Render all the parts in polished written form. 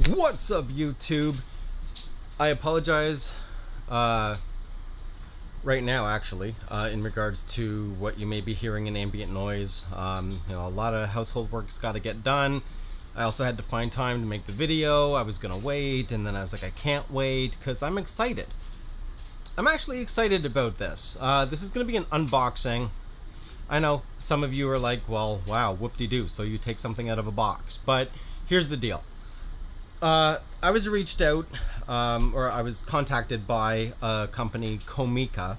What's up, YouTube? I apologize right now, actually, in regards to what you may be hearing in ambient noise. A lot of household work's got to get done. I also had to find time to make the video. I was gonna wait, and then I was like, I can't wait because I'm excited. I'm actually excited about this. This is gonna be an unboxing. I know some of you are like, well, wow, whoop-de-doo, so you take something out of a box. But here's the deal. I was reached out, or I was contacted by a company, Comica.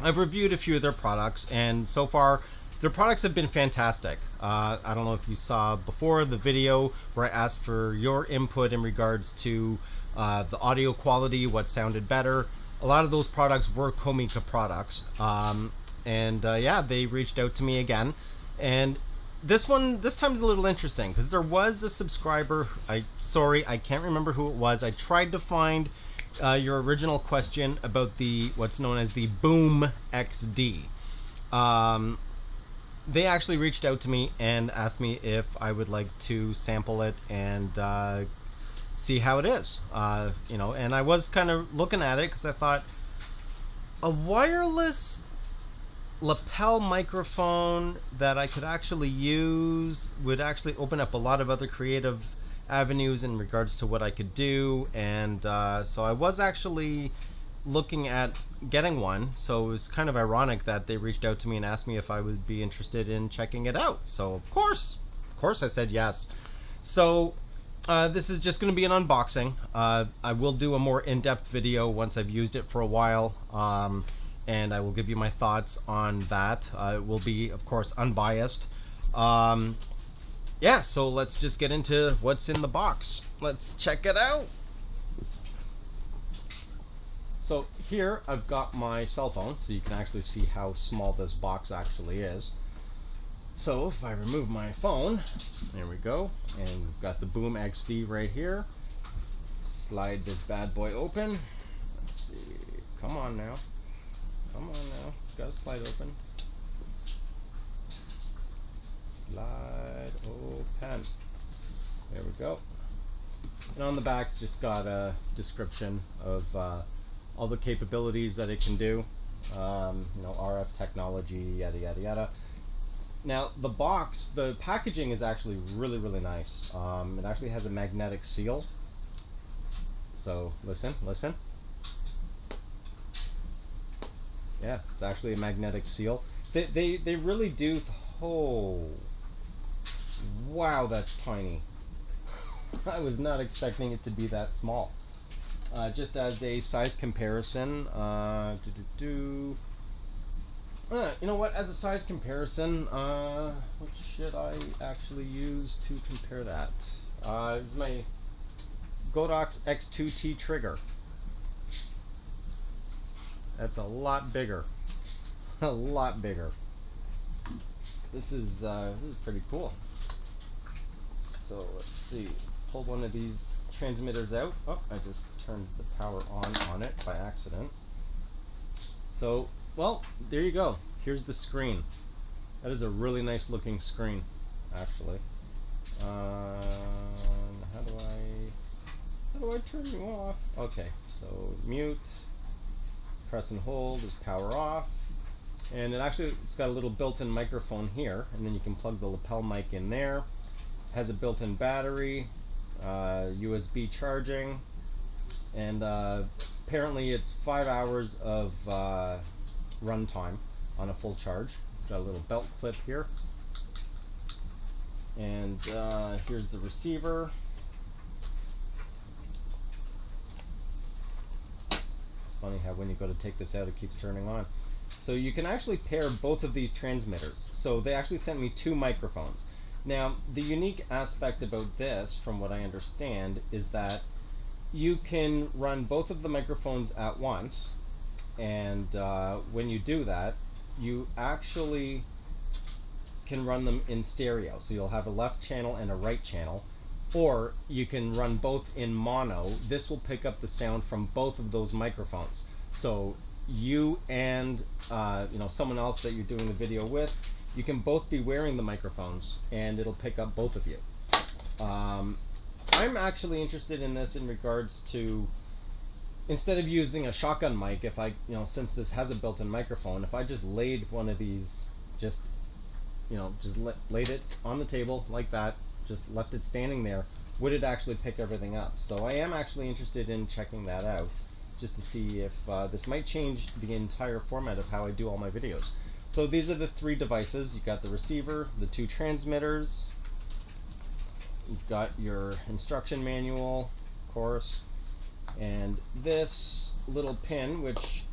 I've reviewed a few of their products, and so far, their products have been fantastic. I don't know if you saw before the video where I asked for your input in regards to the audio quality, what sounded better. A lot of those products were Comica products. Yeah, they reached out to me again. And this time's a little interesting because there was a subscriber. Sorry, I can't remember who it was. I tried to find your original question about the what's known as the BoomX-D. They actually reached out to me and asked me if I would like to sample it and see how it is. And I was kind of looking at it because I thought a wireless lapel microphone that I could actually use would actually open up a lot of other creative avenues in regards to what I could do, and so I was actually looking at getting one. So it was kind of ironic that they reached out to me and asked me if I would be interested in checking it out. So of course I said yes. So this is just going to be an unboxing. I will do a more in-depth video once I've used it for a while. And I will give you my thoughts on that. It will be, of course, unbiased. Yeah, so let's just get into what's in the box. Let's check it out. So here I've got my cell phone, so you can actually see how small this box actually is. So if I remove my phone, there we go, and we've got the BoomX-D right here. Slide this bad boy open. Let's see, come on now. Come on now, gotta slide open. Slide open. There we go. And on the back, it's just got a description of all the capabilities that it can do. RF technology, yada yada yada. Now the box, the packaging is actually really nice. It actually has a magnetic seal. So listen. Yeah, it's actually a magnetic seal. They really do. Oh, wow, that's tiny. I was not expecting it to be that small. Just as a size comparison, you know what? As a size comparison, what should I actually use to compare that? My Godox X2T trigger. That's a lot bigger. A lot bigger. This is pretty cool. So let's see. Pull one of these transmitters out. Oh, I just turned the power on it by accident. So, well, there you go. Here's the screen. That is a really nice looking screen, actually. How do I turn you off? Okay, so mute. Press and hold is power off, and it's got a little built-in microphone here, and then you can plug the lapel mic in there. It has a built-in battery, USB charging, and apparently it's 5 hours of runtime on a full charge. It's got a little belt clip here, and here's the receiver. Funny how when you go to take this out, it keeps turning on. So you can actually pair both of these transmitters. So they actually sent me 2 microphones. Now the unique aspect about this, from what I understand, is that you can run both of the microphones at once, and when you do that, you actually can run them in stereo. So you'll have a left channel and a right channel, or you can run both in mono. This will pick up the sound from both of those microphones. So you and someone else that you're doing the video with, you can both be wearing the microphones and it'll pick up both of you. I'm actually interested in this in regards to, instead of using a shotgun mic, if I, since this has a built-in microphone, if I just laid one of these, just laid it on the table like that, just left it standing there, would it actually pick everything up? So I am actually interested in checking that out, just to see if this might change the entire format of how I do all my videos. So these are the 3 devices. You've got the receiver, the 2 transmitters, you've got your instruction manual, of course, and this little pin, which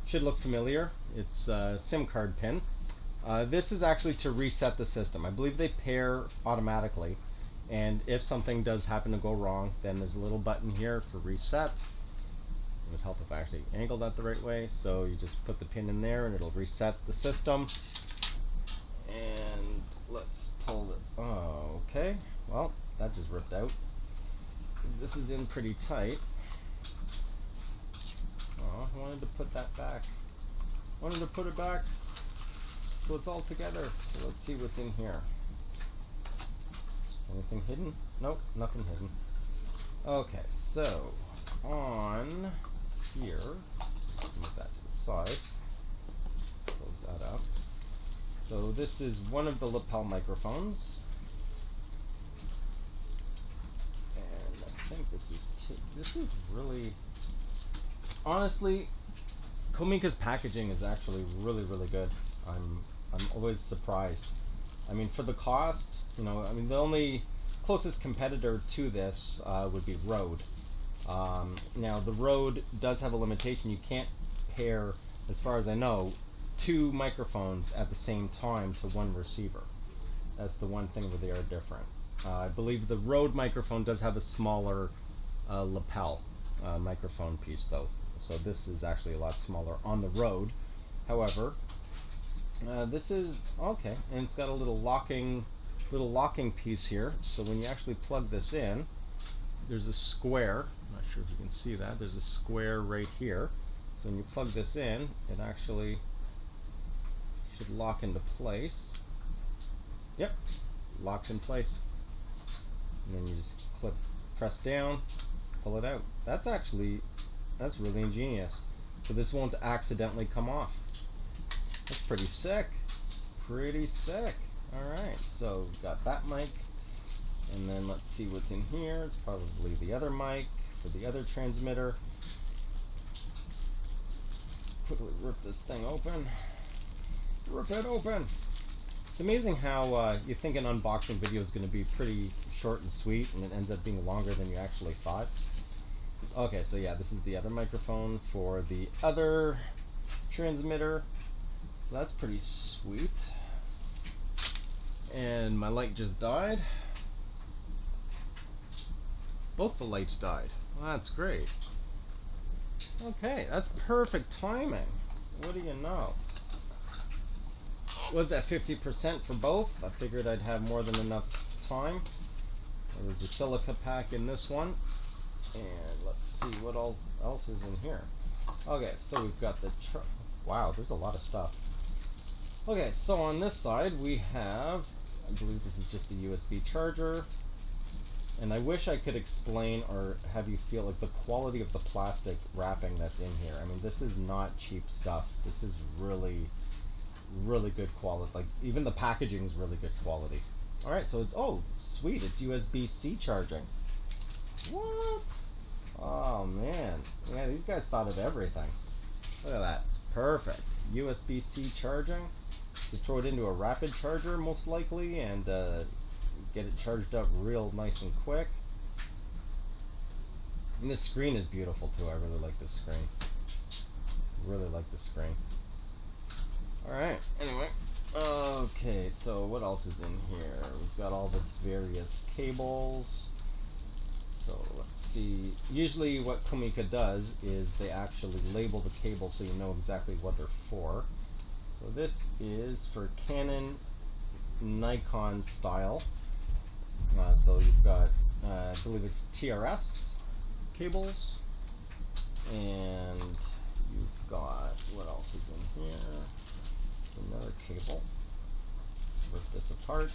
should look familiar. It's a SIM card pin. This is actually to reset the system. I believe they pair automatically, and if something does happen to go wrong, then there's a little button here for reset. It would help if I actually angled that the right way. So you just put the pin in there and it'll reset the system. And let's pull it. Oh, okay. Well, that just ripped out. This is in pretty tight. Oh, I wanted to put that back. Wanted to put it back so it's all together. So let's see what's in here. Anything hidden? Nope, nothing hidden. Okay, so on here, move that to the side. Close that up. So this is one of the lapel microphones. And I think this is really, honestly, Comica's packaging is actually really, really good. I'm always surprised. I mean, for the cost, the only closest competitor to this would be Rode. Now, the Rode does have a limitation. You can't pair, as far as I know, 2 microphones at the same time to one receiver. That's the one thing where they are different. I believe the Rode microphone does have a smaller lapel microphone piece, though. So this is actually a lot smaller on the Rode. However, this is okay, and it's got a little locking piece here. So when you actually plug this in, there's a square. I'm not sure if you can see that. There's a square right here. So when you plug this in, it actually should lock into place. Yep, locks in place. And then you just press down, pull it out. That's really ingenious. So this won't accidentally come off. That's pretty sick. Pretty sick. Alright, so we've got that mic. And then let's see what's in here. It's probably the other mic for the other transmitter. Quickly rip this thing open. Rip it open. It's amazing how you think an unboxing video is going to be pretty short and sweet, and it ends up being longer than you actually thought. Okay, so yeah, this is the other microphone for the other transmitter. So that's pretty sweet. And my light just died. Both the lights died. Well, that's great. Okay, that's perfect timing. What do you know? Was that 50% for both? I figured I'd have more than enough time. There's a silica pack in this one. And let's see what else is in here. Okay, so we've got the wow, there's a lot of stuff. Okay, so on this side we have, I believe this is just a USB charger. And I wish I could explain or have you feel like the quality of the plastic wrapping that's in here. I mean, this is not cheap stuff. This is really, really good quality. Like, even the packaging is really good quality. Alright, so it's, oh, sweet, it's USB-C charging. What? Oh, man. Yeah, these guys thought of everything. Look at that. It's perfect. USB-C charging. You throw it into a rapid charger, most likely, and get it charged up real nice and quick. And this screen is beautiful, too. I really like this screen. Really like the screen. Alright, anyway. Okay, so what else is in here? We've got all the various cables. So let's see. Usually what Comica does is they actually label the cable so you know exactly what they're for. So this is for Canon, Nikon style. So you've got, I believe it's TRS cables. And you've got, what else is in here? Another cable. Rip this apart.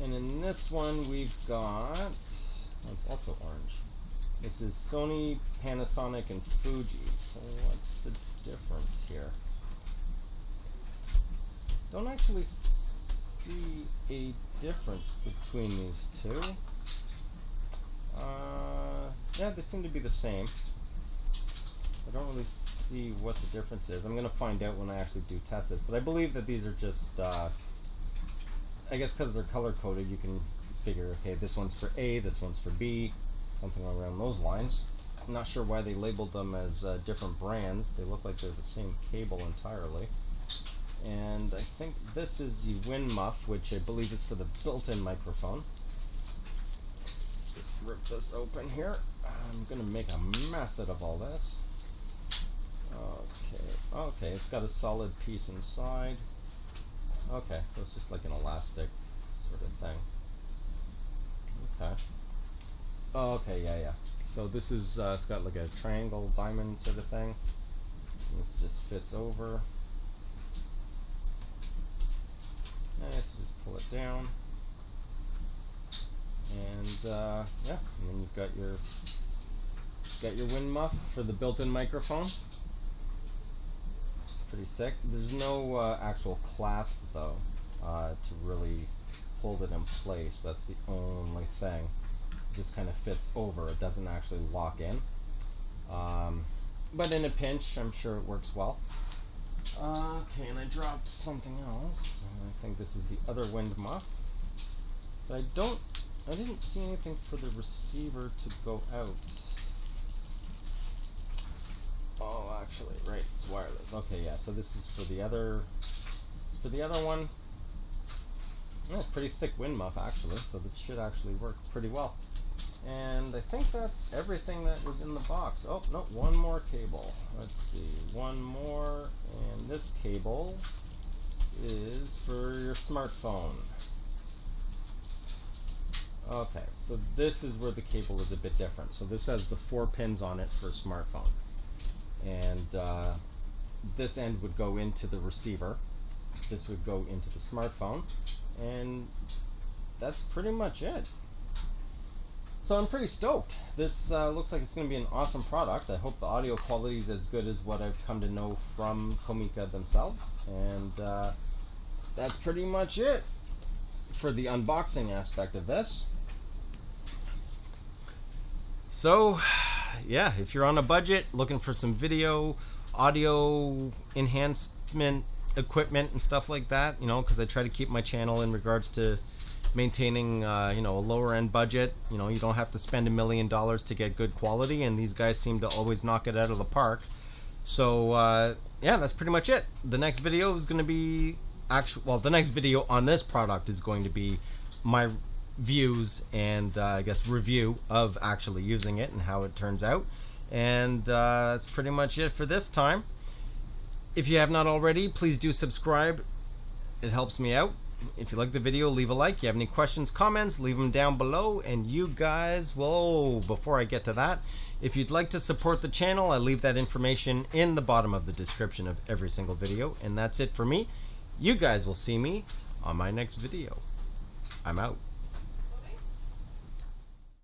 And in this one we've got Oh, it's also orange. This is Sony, Panasonic, and Fuji. So what's the difference here? Don't actually see a difference between these two. Yeah, they seem to be the same. I don't really see what the difference is. I'm going to find out when I actually do test this, but I believe that these are just, I guess because they're color coded, you can figure, okay, this one's for A, this one's for B, something around those lines. I'm not sure why they labeled them as different brands. They look like they're the same cable entirely. And I think this is the Win Muff, which I believe is for the built-in microphone. Just rip this open here. I'm going to make a mess out of all this. Okay, it's got a solid piece inside. Okay, so it's just like an elastic sort of thing. Okay, yeah. So this is, it's got like a triangle diamond sort of thing. This just fits over. Nice, just pull it down. And yeah, and then you've got your Win Muff for the built-in microphone. Pretty sick. There's no actual clasp though to really hold it in place. That's the only thing. It just kind of fits over. It doesn't actually lock in. But in a pinch, I'm sure it works well. Okay, and I dropped something else. I think this is the other Wind Muff. But I didn't see anything for the receiver to go out. Oh, actually, right, it's wireless. Okay, yeah, so this is for the other one. Yeah, it's pretty thick Wind Muff, actually, so this should actually work pretty well. And I think that's everything that was in the box. Oh, no, one more cable. Let's see, one more, and this cable is for your smartphone. Okay, so this is where the cable is a bit different. So this has the 4 pins on it for a smartphone. And this end would go into the receiver. This would go into the smartphone. And that's pretty much it. So I'm pretty stoked. This looks like it's going to be an awesome product. I hope the audio quality is as good as what I've come to know from Comica themselves. And that's pretty much it for the unboxing aspect of this. So yeah, if you're on a budget looking for some video, audio enhancement equipment and stuff like that, you know, because I try to keep my channel in regards to maintaining you know, a lower end budget. You know, you don't have to spend $1 million to get good quality, and these guys seem to always knock it out of the park. So yeah, that's pretty much it. The next video is going to be the next video on this product is going to be my views and I guess review of actually using it and how it turns out. And that's pretty much it for this time. If you have not already, please do subscribe. It helps me out. If you like the video, leave a like. If you have any questions, comments, leave them down below. And you guys, whoa, before I get to that, if you'd like to support the channel, I leave that information in the bottom of the description of every single video. And that's it for me. You guys will see me on my next video. I'm out.